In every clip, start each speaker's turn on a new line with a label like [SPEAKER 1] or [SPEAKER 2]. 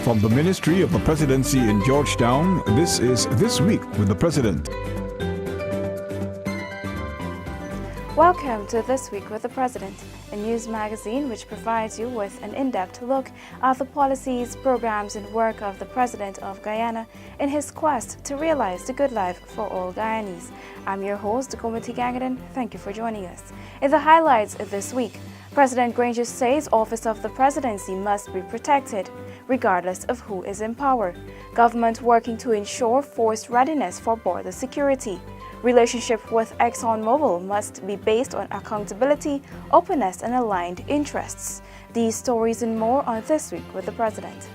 [SPEAKER 1] From the Ministry of the Presidency in Georgetown, this is This Week with the President.
[SPEAKER 2] Welcome to This Week with the President, a news magazine which provides you with an in-depth look at the policies, programs and work of the President of Guyana in his quest to realize the good life for all Guyanese. I'm your host, Granger. Thank you for joining us. In the highlights this week, President Granger says office of the presidency must be protected, regardless of who is in power. Government working to ensure forced readiness for border security. Relationship with ExxonMobil must be based on accountability, openness and aligned interests. These stories and more on This Week with the President.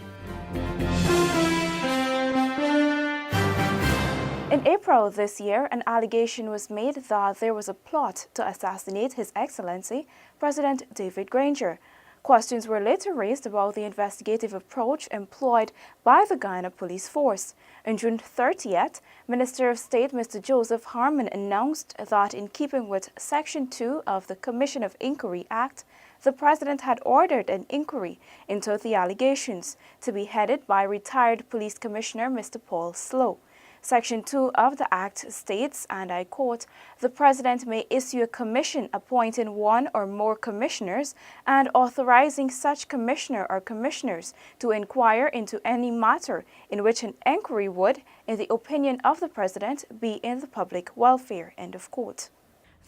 [SPEAKER 2] In April this year, an allegation was made that there was a plot to assassinate His Excellency, President David Granger. Questions were later raised about the investigative approach employed by the Guyana Police Force. On June 30th, Minister of State Mr. Joseph Harmon announced that in keeping with Section 2 of the Commission of Inquiry Act, the President had ordered an inquiry into the allegations to be headed by retired Police Commissioner Mr. Paul Slow. Section 2 of the Act states, and I quote, "The President may issue a commission appointing one or more commissioners and authorizing such commissioner or commissioners to inquire into any matter in which an inquiry would, in the opinion of the President, be in the public welfare." End of quote.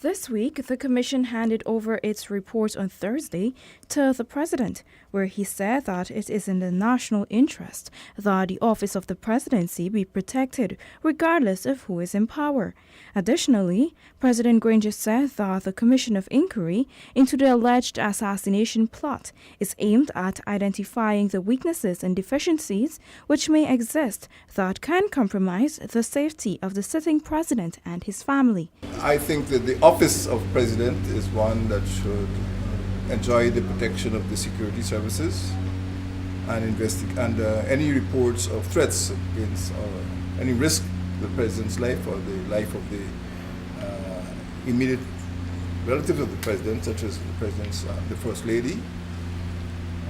[SPEAKER 2] This week, the Commission handed over its report on Thursday to the President, where he said that it is in the national interest that the office of the presidency be protected, regardless of who is in power. Additionally, President Granger said that the Commission of Inquiry into the alleged assassination plot is aimed at identifying the weaknesses and deficiencies which may exist that can compromise the safety of the sitting president and his family.
[SPEAKER 3] I think that the office of president is one that should enjoy the protection of the security services and any reports of threats against any risk to the president's life or the life of the immediate relatives of the president, such as the first lady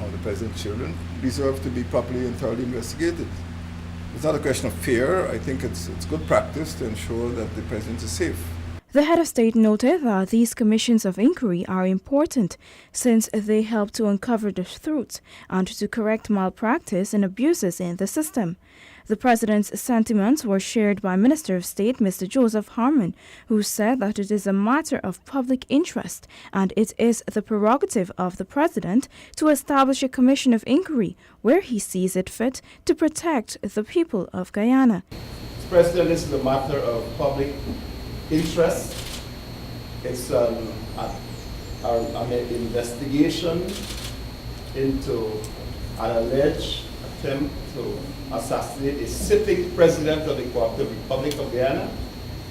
[SPEAKER 3] or the president's children, deserve to be properly and thoroughly investigated. It's not a question of fear. I think it's good practice to ensure that the president is safe.
[SPEAKER 2] The head of state noted that these commissions of inquiry are important since they help to uncover the truth and to correct malpractice and abuses in the system. The President's sentiments were shared by Minister of State Mr. Joseph Harmon, who said that it is a matter of public interest and it is the prerogative of the President to establish a commission of inquiry where he sees it fit to protect the people of Guyana.
[SPEAKER 4] Mr. President, this is a matter of public interest. It's an investigation into an alleged attempt to assassinate a sitting president of the Cooperative Republic of Guyana,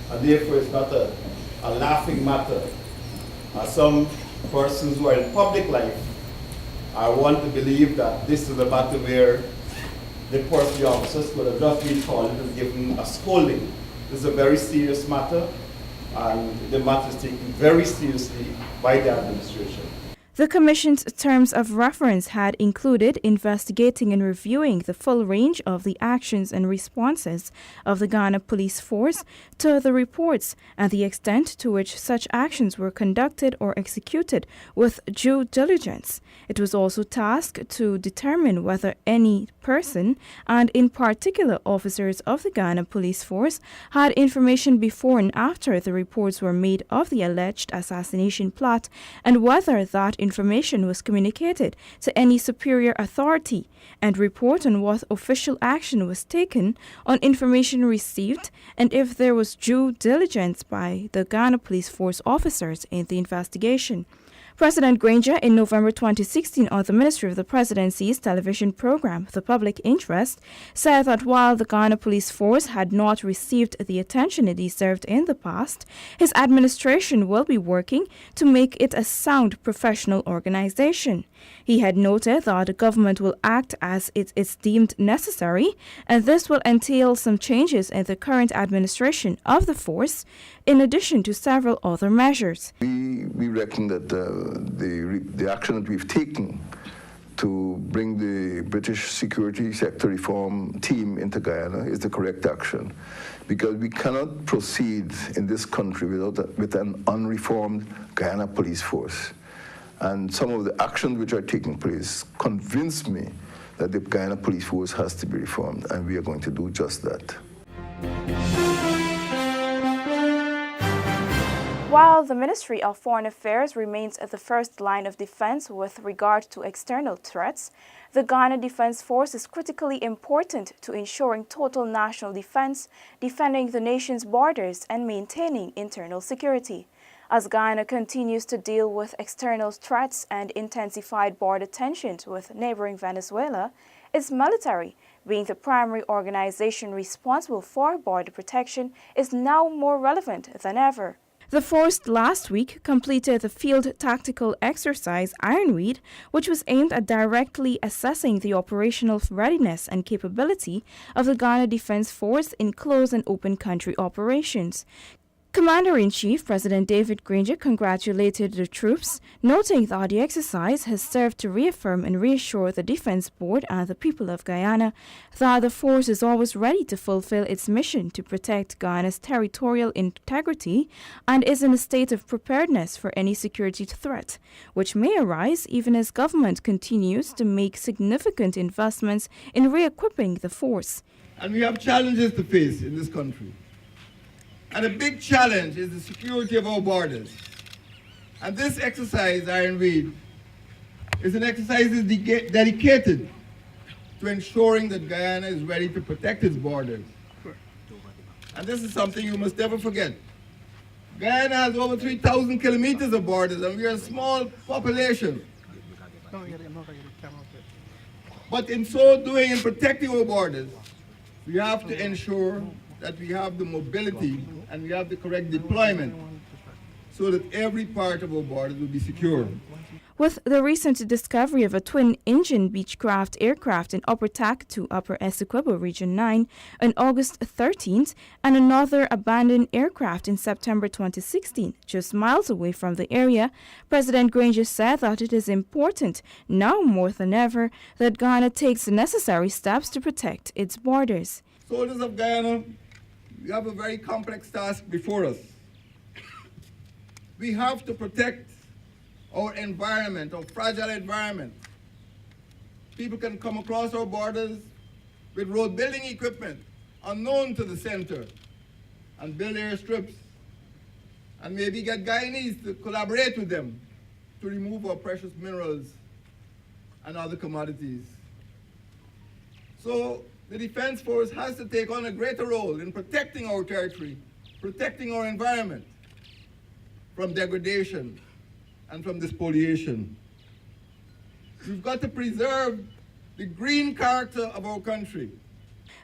[SPEAKER 4] and therefore it's not a laughing matter. Some persons who are in public life want to believe that this is a matter where the officers could have just been called and given a scolding. This is a very serious matter, and the matter is taken very seriously by the administration.
[SPEAKER 2] The Commission's terms of reference had included investigating and reviewing the full range of the actions and responses of the Ghana Police Force to the reports and the extent to which such actions were conducted or executed with due diligence. It was also tasked to determine whether any person, and in particular officers of the Ghana Police Force, had information before and after the reports were made of the alleged assassination plot, and whether that information was communicated to any superior authority, and report on what official action was taken on information received and if there was due diligence by the Ghana Police Force officers in the investigation. President Granger, in November 2016, on the Ministry of the Presidency's television program, The Public Interest, said that while the Ghana Police Force had not received the attention it deserved in the past, his administration will be working to make it a sound professional organization. He had noted that the government will act as it is deemed necessary, and this will entail some changes in the current administration of the force, in addition to several other measures.
[SPEAKER 3] We reckon that the action that we've taken
[SPEAKER 5] to bring the British security sector reform team into Guyana is the correct action, because we cannot proceed in this country with an unreformed Guyana police force. And some of the actions which are taking place convince me that the Guyana police force has to be reformed, and we are going to do just that.
[SPEAKER 2] While the Ministry of Foreign Affairs remains at the first line of defense with regard to external threats, the Ghana Defense Force is critically important to ensuring total national defense, defending the nation's borders, and maintaining internal security. As Guyana continues to deal with external threats and intensified border tensions with neighboring Venezuela, its military, being the primary organization responsible for border protection, is now more relevant than ever. The force last week completed the field tactical exercise Ironweed, which was aimed at directly assessing the operational readiness and capability of the Ghana Defense Force in close and open country operations. Commander-in-Chief President David Granger congratulated the troops, noting that the exercise has served to reaffirm and reassure the Defense Board and the people of Guyana that the force is always ready to fulfill its mission to protect Guyana's territorial integrity and is in a state of preparedness for any security threat, which may arise even as government continues to make significant investments in re-equipping the force.
[SPEAKER 6] And we have challenges to face in this country. And a big challenge is the security of our borders. And this exercise, Ironweed, is an exercise dedicated to ensuring that Guyana is ready to protect its borders. And this is something you must never forget. Guyana has over 3,000 kilometers of borders, and we are a small population. But in so doing, in protecting our borders, we have to ensure that we have the mobility and we have the correct deployment so that every part of our borders will be secure.
[SPEAKER 2] With the recent discovery of a twin-engine Beechcraft aircraft in Upper Tak to Upper Essequibo Region 9 on August 13th and another abandoned aircraft in September 2016, just miles away from the area, President Granger said that it is important, now more than ever, that Ghana takes the necessary steps to protect its borders.
[SPEAKER 6] Soldiers of Guyana, we have a very complex task before us. We have to protect our environment, our fragile environment. People can come across our borders with road building equipment unknown to the center and build airstrips and maybe get Guyanese to collaborate with them to remove our precious minerals and other commodities. So the Defense Force has to take on a greater role in protecting our territory, protecting our environment from degradation and from spoliation. We've got to preserve the green character of our country.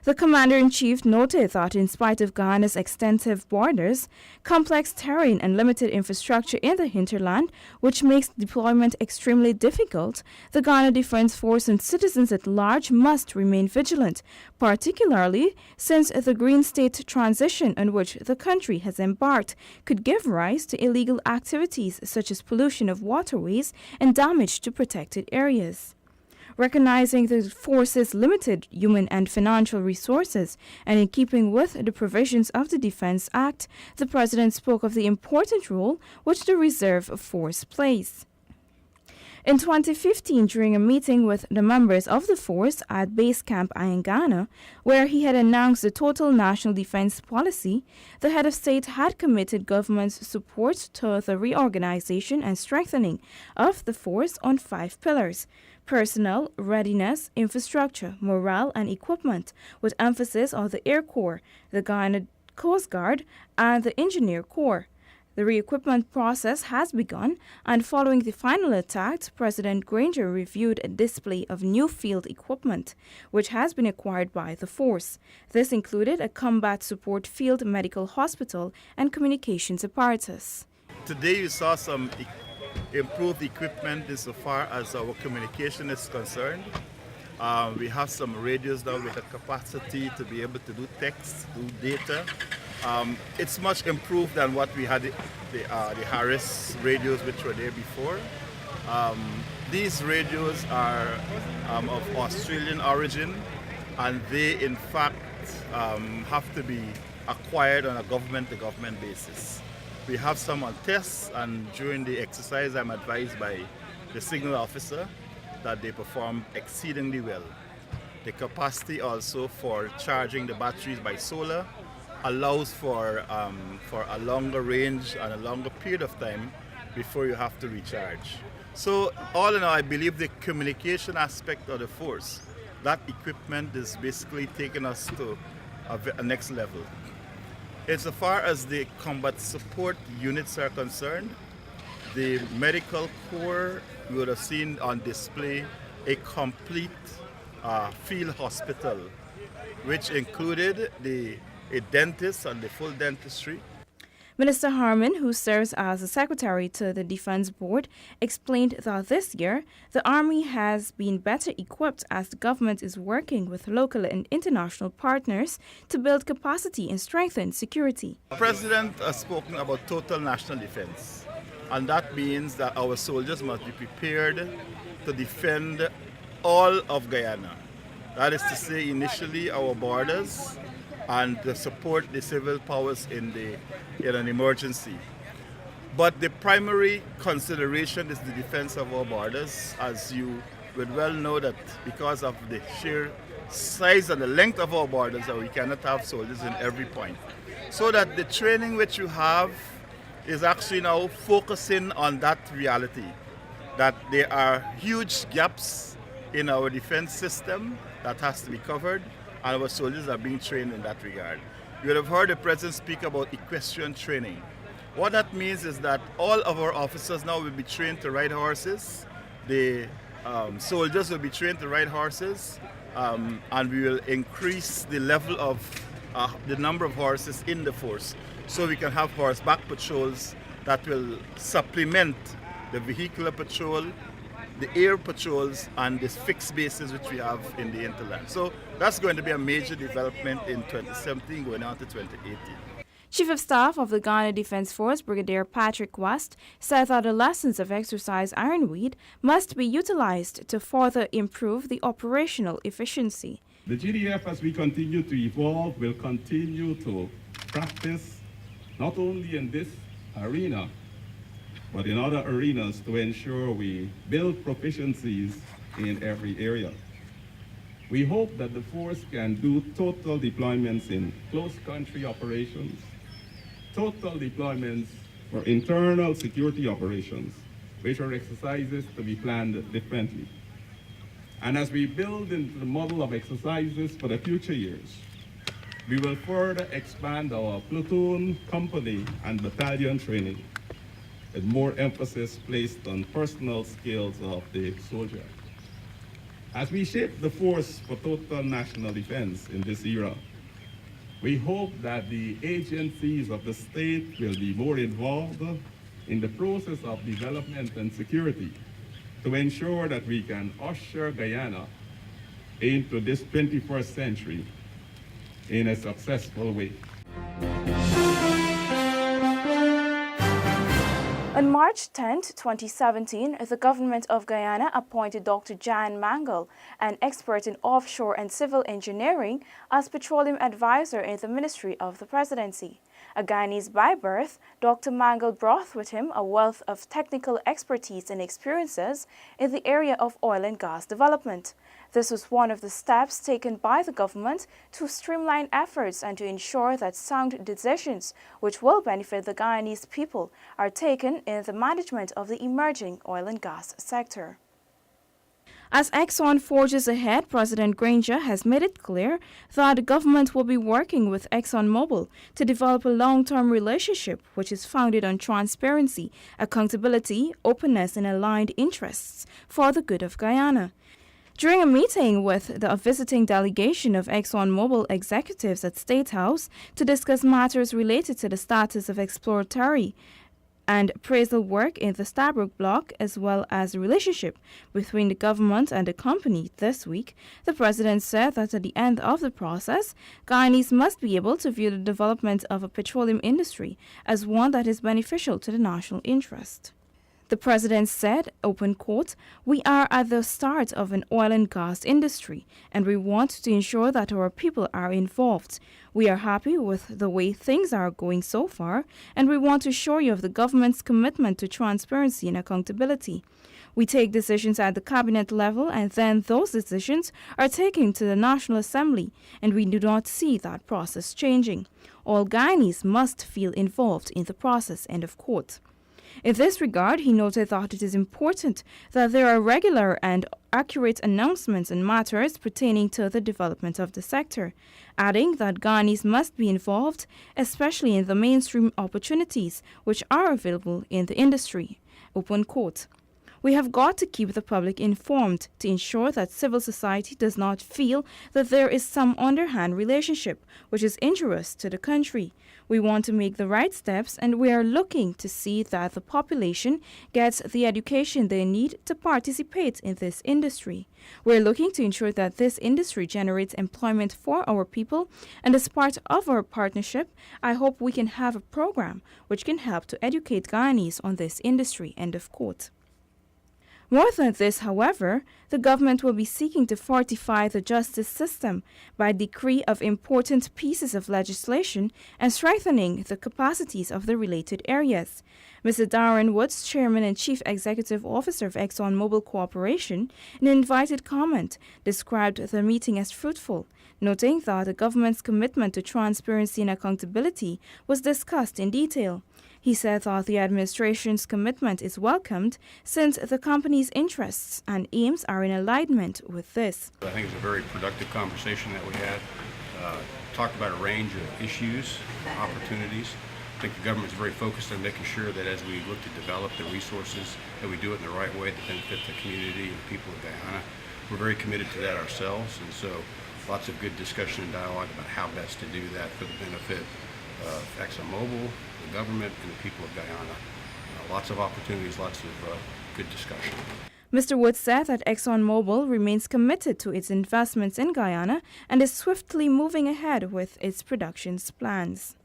[SPEAKER 2] The Commander-in-Chief noted that in spite of Guyana's extensive borders, complex terrain and limited infrastructure in the hinterland, which makes deployment extremely difficult, the Ghana Defense Force and citizens at large must remain vigilant, particularly since the green state transition on which the country has embarked could give rise to illegal activities such as pollution of waterways and damage to protected areas. Recognizing the force's limited human and financial resources, and in keeping with the provisions of the Defense Act, the President spoke of the important role which the reserve force plays. In 2015, during a meeting with the members of the force at Base Camp Ghana, where he had announced the total national defense policy, the head of state had committed government's support to the reorganization and strengthening of the force on 5 pillars: personnel, readiness, infrastructure, morale, and equipment, with emphasis on the Air Corps, the Guyana Coast Guard, and the Engineer Corps. The re-equipment process has begun, and following the final attack, President Granger reviewed a display of new field equipment, which has been acquired by the force. This included a combat support field medical hospital and communications apparatus.
[SPEAKER 7] Today you saw some improved equipment insofar as our communication is concerned. We have some radios now with the capacity to be able to do text, do data. It's much improved than what we had the Harris radios which were there before. these radios are of Australian origin, and they in fact have to be acquired on a government-to-government basis. We have some on tests, and during the exercise I'm advised by the signal officer that they perform exceedingly well. The capacity also for charging the batteries by solar allows for a longer range and a longer period of time before you have to recharge. So all in all, I believe the communication aspect of the force, that equipment is basically taking us to a next level. Insofar as the combat support units are concerned, the medical corps, you would have seen on display a complete field hospital, which included a dentist and the full dentistry.
[SPEAKER 2] Minister Harmon, who serves as the secretary to the Defense Board, explained that this year the Army has been better equipped as the government is working with local and international partners to build capacity and strengthen security.
[SPEAKER 7] The President has spoken about total national defense, and that means that our soldiers must be prepared to defend all of Guyana. That is to say, initially our borders, and to support the civil powers in an emergency. But the primary consideration is the defense of our borders, as you would well know that because of the sheer size and the length of our borders, that we cannot have soldiers in every point. So that the training which you have is actually now focusing on that reality, that there are huge gaps in our defense system that has to be covered, and our soldiers are being trained in that regard. You would have heard the President speak about equestrian training. What that means is that all of our officers now will be trained to ride horses, the soldiers will be trained to ride horses, and we will increase the level of the number of horses in the force, so we can have horseback patrols that will supplement the vehicular patrol, the air patrols, and the fixed bases which we have in the hinterland. So that's going to be a major development in 2017 going on to 2018.
[SPEAKER 2] Chief of Staff of the Ghana Defense Force, Brigadier Patrick West, said that the lessons of Exercise Ironweed must be utilized to further improve the operational efficiency.
[SPEAKER 8] The GDF, as we continue to evolve, will continue to practice not only in this arena, but in other arenas to ensure we build proficiencies in every area. We hope that the force can do total deployments in close country operations, total deployments for internal security operations, which are exercises to be planned differently. And as we build into the model of exercises for the future years, we will further expand our platoon, company, and battalion training, with more emphasis placed on personal skills of the soldier. As we shape the force for total national defense in this era, we hope that the agencies of the state will be more involved in the process of development and security to ensure that we can usher Guyana into this 21st century in a successful way.
[SPEAKER 2] On March 10, 2017, the government of Guyana appointed Dr. Jan Mangle, an expert in offshore and civil engineering, as petroleum advisor in the Ministry of the Presidency. A Guyanese by birth, Dr. Mangle brought with him a wealth of technical expertise and experiences in the area of oil and gas development. This was one of the steps taken by the government to streamline efforts and to ensure that sound decisions, which will benefit the Guyanese people, are taken in the management of the emerging oil and gas sector. As Exxon forges ahead, President Granger has made it clear that the government will be working with ExxonMobil to develop a long-term relationship which is founded on transparency, accountability, openness, and aligned interests for the good of Guyana. During a meeting with a visiting delegation of ExxonMobil executives at State House to discuss matters related to the status of exploratory and appraisal work in the Stabroek Block, as well as the relationship between the government and the company this week, the President said that at the end of the process, Guyanese must be able to view the development of a petroleum industry as one that is beneficial to the national interest. The president said, open quote, "We are at the start of an oil and gas industry, and we want to ensure that our people are involved. We are happy with the way things are going so far, and we want to assure you of the government's commitment to transparency and accountability. We take decisions at the cabinet level, and then those decisions are taken to the National Assembly, and we do not see that process changing. All Guyanese must feel involved in the process," end of quote. In this regard, he noted that it is important that there are regular and accurate announcements on matters pertaining to the development of the sector, adding that Guyanese must be involved, especially in the mainstream opportunities which are available in the industry. Open quote. "We have got to keep the public informed to ensure that civil society does not feel that there is some underhand relationship which is injurious to the country. We want to make the right steps, and we are looking to see that the population gets the education they need to participate in this industry. We are looking to ensure that this industry generates employment for our people, and as part of our partnership, I hope we can have a program which can help to educate Guyanese on this industry," end of quote. More than this, however, the government will be seeking to fortify the justice system by decree of important pieces of legislation and strengthening the capacities of the related areas. Mr. Darren Woods, Chairman and Chief Executive Officer of ExxonMobil Corporation, in an invited comment, described the meeting as fruitful, noting that the government's commitment to transparency and accountability was discussed in detail. He said that the administration's commitment is welcomed since the company's interests and aims are in alignment with this.
[SPEAKER 9] I think it was a very productive conversation that we had. Talked about a range of issues, opportunities. I think the government's very focused on making sure that as we look to develop the resources, that we do it in the right way to benefit the community and the people of Guyana. We're very committed to that ourselves, and so lots of good discussion and dialogue about how best to do that for the benefit of ExxonMobil, the government, and the people of Guyana. Lots of opportunities, lots of good discussion.
[SPEAKER 2] Mr. Woods said that ExxonMobil remains committed to its investments in Guyana and is swiftly moving ahead with its production plans.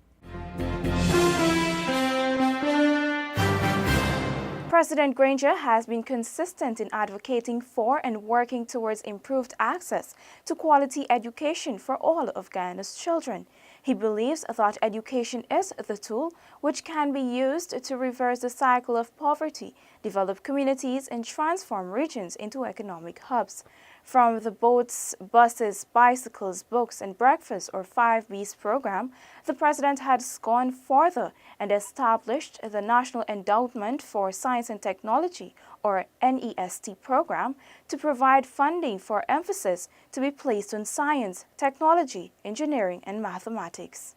[SPEAKER 2] President Granger has been consistent in advocating for and working towards improved access to quality education for all of Guyana's children. He believes that education is the tool which can be used to reverse the cycle of poverty, develop communities, and transform regions into economic hubs. From the boats, buses, bicycles, books, and breakfast, or 5Bs program, the president has gone further and established the National Endowment for Science and Technology, or NEST program, to provide funding for emphasis to be placed on science, technology, engineering, and mathematics.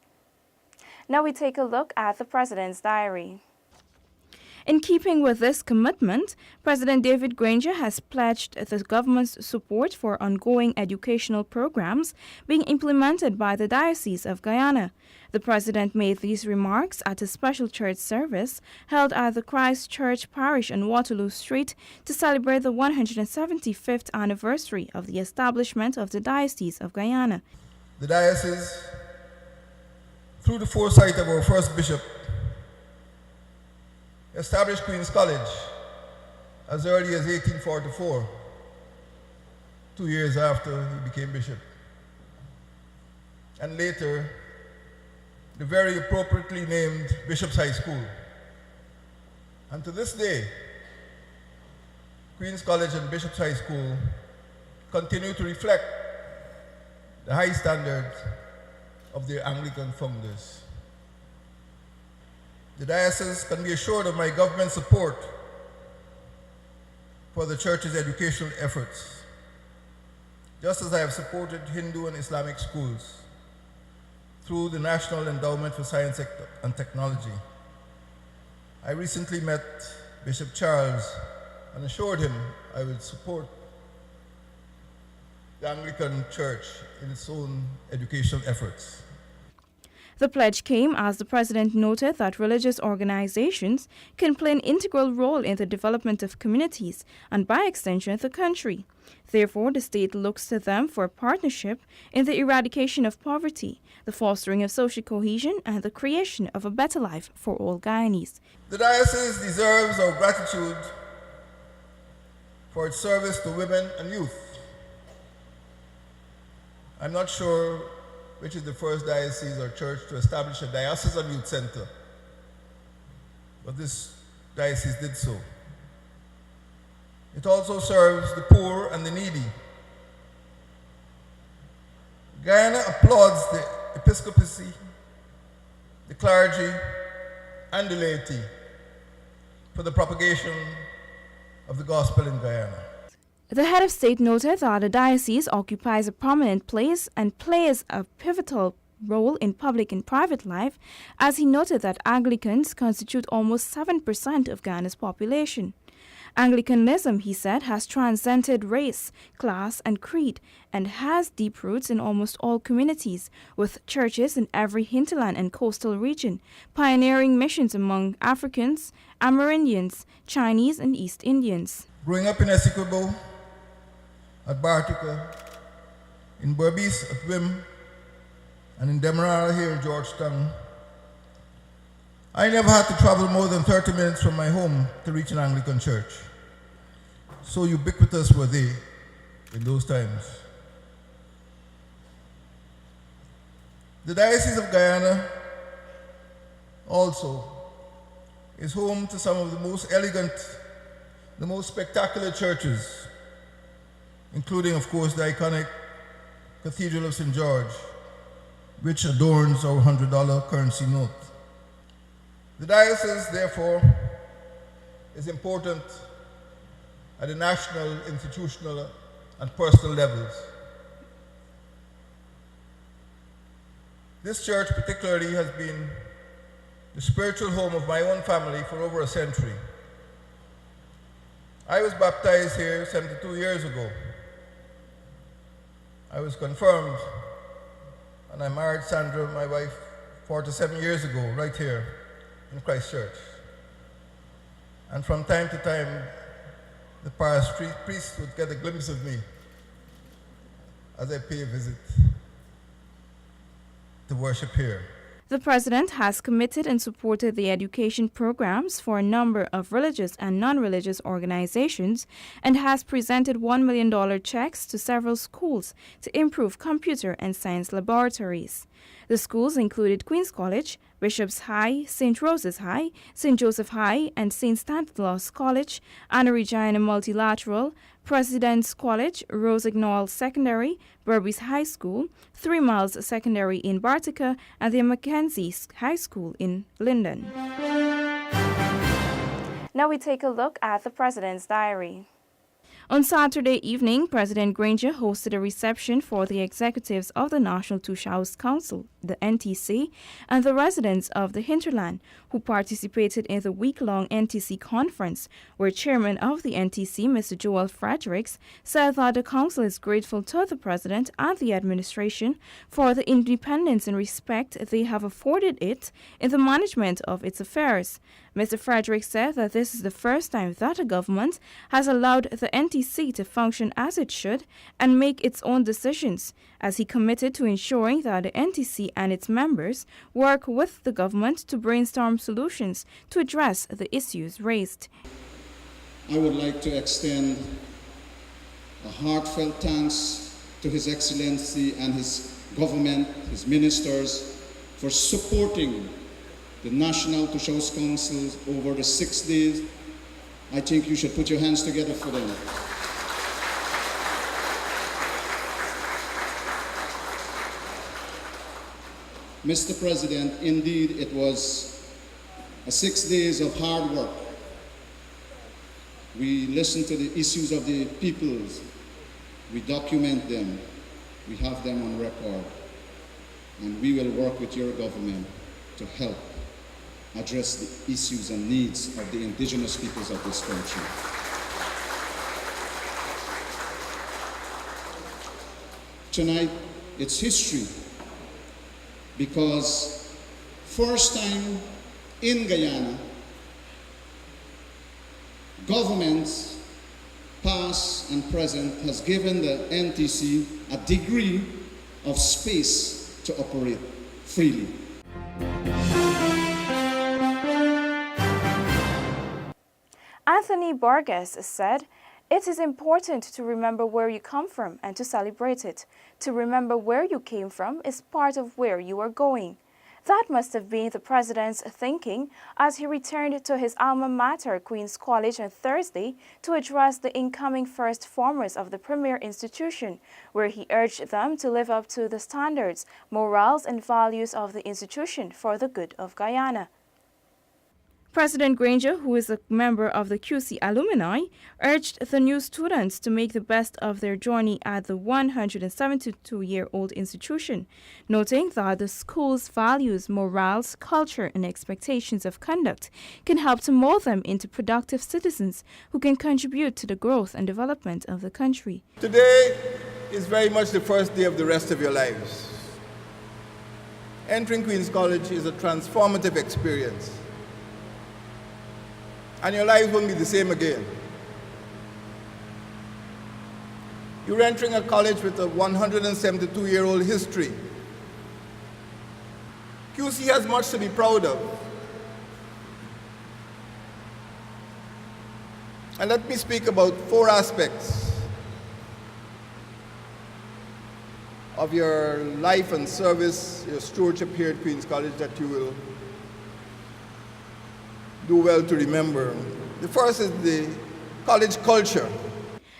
[SPEAKER 2] Now we take a look at the president's diary. In keeping with this commitment, President David Granger has pledged the government's support for ongoing educational programs being implemented by the Diocese of Guyana. The president made these remarks at a special church service held at the Christ Church Parish on Waterloo Street to celebrate the 175th anniversary of the establishment of the Diocese of Guyana.
[SPEAKER 6] The diocese, through the foresight of our first bishop, established Queen's College as early as 1844, 2 years after he became bishop. And later, the very appropriately named Bishop's High School. And to this day, Queen's College and Bishop's High School continue to reflect the high standards of their Anglican founders. The diocese can be assured of my government's support for the church's educational efforts, just as I have supported Hindu and Islamic schools through the National Endowment for Science and Technology. I recently met Bishop Charles and assured him I would support the Anglican Church in its own educational efforts.
[SPEAKER 2] The pledge came as the president noted that religious organizations can play an integral role in the development of communities and, by extension, the country. Therefore, the state looks to them for a partnership in the eradication of poverty, the fostering of social cohesion, and the creation of a better life for all Guyanese.
[SPEAKER 6] The diocese deserves our gratitude for its service to women and youth. I'm not sure which is the first diocese or church to establish a diocesan youth center, but this diocese did so. It also serves the poor and the needy. Guyana applauds the episcopacy, the clergy, and the laity for the propagation of the gospel in Guyana.
[SPEAKER 2] The head of state noted that the diocese occupies a prominent place and plays a pivotal role in public and private life, as he noted that Anglicans constitute almost 7% of Guyana's population. Anglicanism, he said, has transcended race, class, and creed, and has deep roots in almost all communities, with churches in every hinterland and coastal region, pioneering missions among Africans, Amerindians, Chinese, and East Indians.
[SPEAKER 6] Growing up in Essequibo, at Bartica, in Berbice at Wim, and in Demerara here in Georgetown, I never had to travel more than 30 minutes from my home to reach an Anglican church. So ubiquitous were they in those times. The Diocese of Guyana also is home to some of the most elegant, the most spectacular churches, including, of course, the iconic Cathedral of St. George, which adorns our $100 currency note. The diocese, therefore, is important at the national, institutional, and personal levels. This church particularly has been the spiritual home of my own family for over a century. I was baptized here 72 years ago. I was confirmed, and I married Sandra, my wife, 47 years ago, right here in Christ Church. And from time to time, the parish priest would get a glimpse of me as I pay a visit to worship here.
[SPEAKER 2] The president has committed and supported the education programs for a number of religious and non-religious organizations and has presented $1 million checks to several schools to improve computer and science laboratories. The schools included Queen's College, Bishop's High, St. Rose's High, St. Joseph High, and St. Stanislaus College, Anna Regina Multilateral, President's College, Rosignol Secondary, Berbice High School, 3 Miles Secondary in Bartica, and the Mackenzie High School in Linden. Now we take a look at the President's Diary. On Saturday evening, President Granger hosted a reception for the executives of the National Toshaos Council, the NTC, and the residents of the hinterland who participated in the week-long NTC conference, where Chairman of the NTC, Mr. Joel Fredericks, said that the Council is grateful to the President and the administration for the independence and respect they have afforded it in the management of its affairs. Mr. Fredericks said that this is the first time that a government has allowed the NTC to function as it should and make its own decisions, as he committed to ensuring that the NTC and its members work with the government to brainstorm solutions to address the issues raised.
[SPEAKER 10] I would like to extend a heartfelt thanks to His Excellency and his government, his ministers, for supporting the National Toshaos Council over the 6 days. I think you should put your hands together for them. Mr. President, indeed it was 6 days of hard work. We listened to the issues of the peoples, we document them, we have them on record, and we will work with your government to help address the issues and needs of the indigenous peoples of this country. Tonight, it's history because first time in Guyana, governments, past and present, has given the NTC a degree of space to operate freely.
[SPEAKER 2] Anthony Burgess said, "It is important to remember where you come from and to celebrate it. To remember where you came from is part of where you are going." That must have been the president's thinking as he returned to his alma mater, Queen's College, on Thursday to address the incoming first formers of the premier institution, where he urged them to live up to the standards, morals, and values of the institution for the good of Guyana. President Granger, who is a member of the QC alumni, urged the new students to make the best of their journey at the 172-year-old institution, noting that the school's values, morals, culture, and expectations of conduct can help to mold them into productive citizens who can contribute to the growth and development of the country.
[SPEAKER 3] Today is very much the first day of the rest of your lives. Entering Queen's College is a transformative experience, and your lives won't be the same again. You're entering a college with a 172-year-old history. QC has much to be proud of. And let me speak about 4 aspects of your life and service, your stewardship here at Queen's College, that you will do well to remember. The first is the college culture.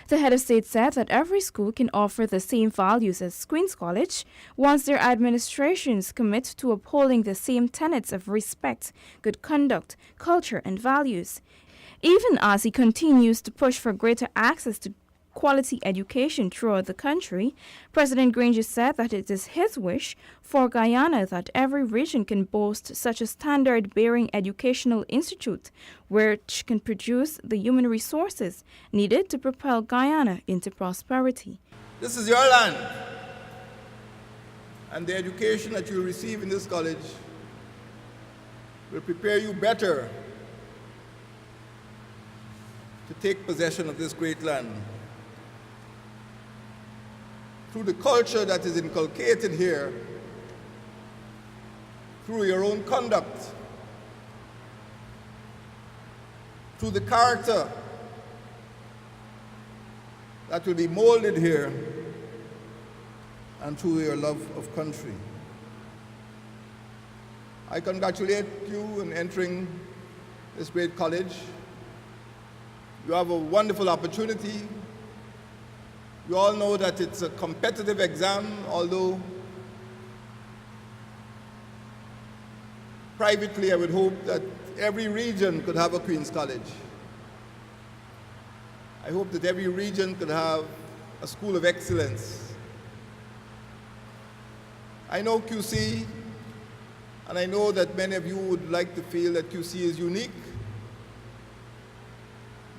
[SPEAKER 2] The head of state said that every school can offer the same values as Queen's College once their administrations commit to upholding the same tenets of respect, good conduct, culture, and values. Even as he continues to push for greater access to quality education throughout the country, President Granger said that it is his wish for Guyana that every region can boast such a standard-bearing educational institute which can produce the human resources needed to propel Guyana into prosperity.
[SPEAKER 3] This is your land, and the education that you receive in this college will prepare you better to take possession of this great land. Through the culture that is inculcated here, through your own conduct, through the character that will be molded here, and through your love of country. I congratulate you in entering this great college. You have a wonderful opportunity. You all know that it's a competitive exam, although privately I would hope that every region could have a Queen's College. I hope that every region could have a school of excellence. I know QC, and I know that many of you would like to feel that QC is unique,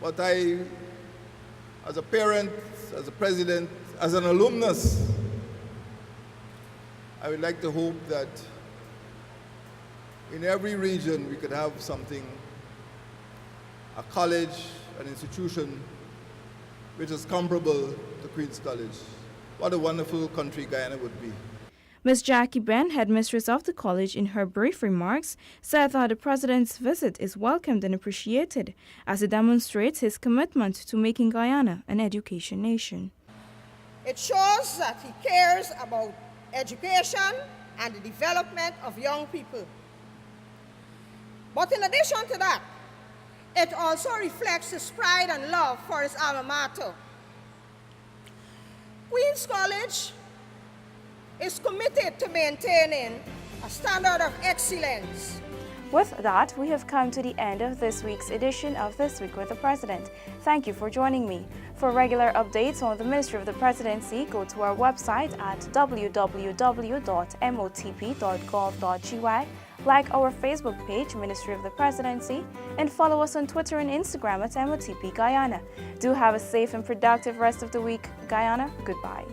[SPEAKER 3] but I, as a parent, as a president, as an alumnus, I would like to hope that in every region we could have something, a college, an institution, which is comparable to Queen's College. What a wonderful country Guyana would be.
[SPEAKER 2] Ms. Jackie Ben, headmistress of the college, in her brief remarks, said that the president's visit is welcomed and appreciated as it demonstrates his commitment to making Guyana an education nation.
[SPEAKER 11] It shows that he cares about education and the development of young people. But in addition to that, it also reflects his pride and love for his alma mater. Queen's College is committed to maintaining a standard of excellence.
[SPEAKER 2] With that, we have come to the end of this week's edition of This Week with the President. Thank you for joining me. For regular updates on the Ministry of the Presidency, go to our website at www.motp.gov.gy, like our Facebook page, Ministry of the Presidency, and follow us on Twitter and Instagram at MOTP Guyana. Do have a safe and productive rest of the week, Guyana. Goodbye.